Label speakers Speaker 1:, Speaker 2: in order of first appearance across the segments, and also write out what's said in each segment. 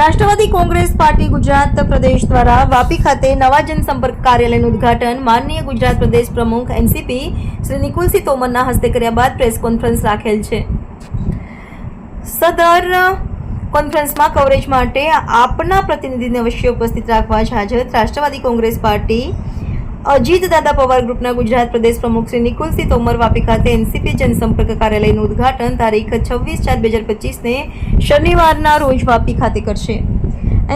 Speaker 1: રાષ્ટ્રવાદી Congress party Gujarat પ્રદેશ દ્વારા વાપી ખાતે નવા જનસંપર્ક કાર્યાલયનું ઉદ્ઘાટન માનનીય ગુજરાત પ્રદેશ પ્રમુખ એનસીપી શ્રી નિકુલસિંહ તોમરના હસ્તે કર્યા બાદ પ્રેસ કોન્ફરન્સ રાખેલ છે। સદર કોન્ફરન્સમાં કવરેજ માટે આપના પ્રતિનિધિને અવશ્ય ઉપસ્થિત રાખવા હાજર રાષ્ટ્રવાદી કોંગ્રેસ પાર્ટી અજીત દાદા પવાર ગ્રુપના ગુજરાત પ્રદેશ પ્રમુખ શ્રી નિકુલસિંહ તોમર વાપી ખાતે એનસીપી જનસંપર્ક કાર્યાલયનું ઉદ્ઘાટન તારીખ 26/4/2025 શનિવારના રોજ વાપી ખાતે કરશે।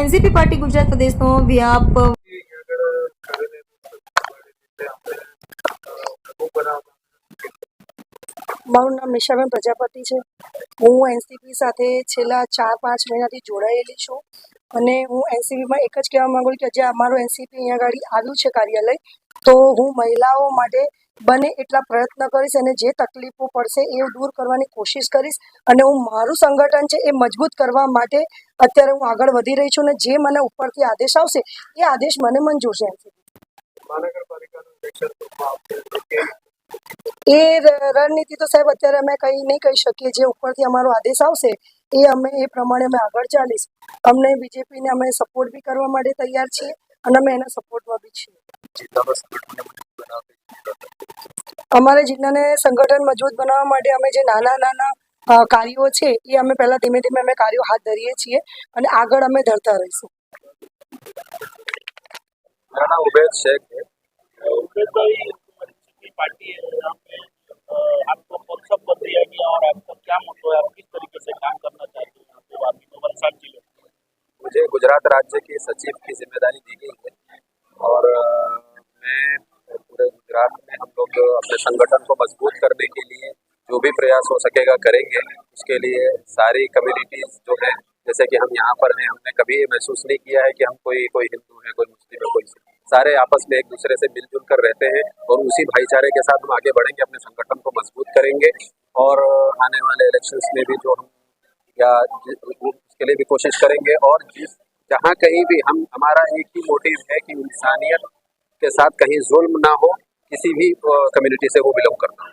Speaker 1: એનસીપી પાર્ટી ગુજરાત પ્રદેશનો વ્યાપ
Speaker 2: મારું નામ નિશાબેન પ્રજાપતિ છે। હું એનસીપી સાથે છેલ્લા 4-5 મહિનાથી જોડાયેલી છું અને હું એનસીપીમાં એક જ કહેવા માંગુ છું કે જે અમારું એનસીપી અહીંયા આગળ આવ્યું છે કાર્યાલય, તો હું મહિલાઓ માટે બને એટલા પ્રયત્ન કરીશ અને જે તકલીફો પડશે એ દૂર કરવાની કોશિશ કરીશ અને હું મારું સંગઠન છે એ મજબૂત કરવા માટે અત્યારે હું આગળ વધી રહી છું અને જે મને ઉપરથી આદેશ આવશે એ આદેશ મને મંજૂર છે। એ રણનીતિ તો સાહેબ અત્યારે અમે કંઈ નહીં કહી શકીએ। જે ઉપરથી અમારો આદેશ આવશે એ એ પ્રમાણે અમે આગળ ચાલીશ। અમને બીજેપીને અમે સપોર્ટ બી કરવા માટે તૈયાર છીએ અને અમે એના સપોર્ટમાં બી છીએ। અમારે જિલ્લાને સંગઠન મજબૂત બનાવવા માટે અમે જે નાના કાર્યો છે એ અમે પહેલાં ધીમે ધીમે અમે કાર્યો હાથ ધરીએ છીએ અને આગળ અમે ધરતા રહીશું।
Speaker 3: मेरा नाम उबैद शेख है।
Speaker 4: उबैद भाई, पार्टी है यहाँ पे आपको कौन सा पद दिया गया और आपका क्या मोटो है, आप किस तरीके से काम करना चाहते हैं यहाँ पे वापी में वलसाड जिले में?
Speaker 3: मुझे गुजरात राज्य के सचिव की जिम्मेदारी दी गई है और मैं पूरे गुजरात में हम लोग अपने संगठन को मजबूत करने के लिए जो भी प्रयास हो सकेगा करेंगे। उसके लिए सारी कम्युनिटीज़ जो है, जैसे कि हम यहाँ पर हैं, हमने कभी ये महसूस नहीं किया है कि हम कोई हिंदू है, कोई मुस्लिम है, कोई सारे आपस में एक दूसरे से मिलजुल कर रहते हैं और उसी भाईचारे के साथ हम आगे बढ़ेंगे, अपने संगठन को मजबूत करेंगे और आने वाले इलेक्शंस में भी जो हम उसके लिए भी कोशिश करेंगे। और जहाँ कहीं भी हमारा एक ही मोटिव है कि इंसानियत के साथ कहीं जुल्म ना हो, किसी भी कम्युनिटी से वो बिलोंग करना।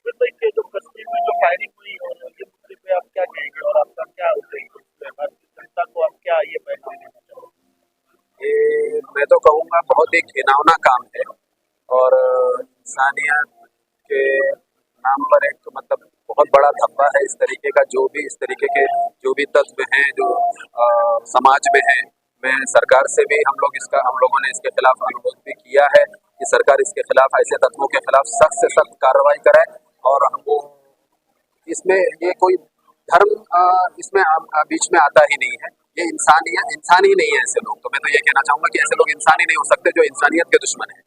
Speaker 4: जो कश्मीर में जो फायरिंग हुई और ये मुद्दे पे आप क्या कहेंगे और आपका क्या उद्देश्य है, भारतीय जनता को आप क्या ये पैगाम देना चाहोगे?
Speaker 3: ये मैं तो कहूँगा बहुत ही घिनौना काम है और इंसानियत के नाम पर एक मतलब बहुत बड़ा धब्बा है। इस तरीके का जो भी तत्व हैं जो समाज में हैं, मैं सरकार से भी हम लोगों ने इसके खिलाफ अनुरोध भी किया है कि सरकार इसके खिलाफ, ऐसे तत्वों के खिलाफ सख्त से सख्त कार्रवाई करे और हमको इसमें ये कोई धर्म इसमें बीच में आता ही नहीं है। ये इंसान ही नहीं है ऐसे लोग। तो मैं तो ये कहना चाहूँगा कि ऐसे लोग इंसान ही नहीं हो सकते जो इंसानियत के दुश्मन हैं।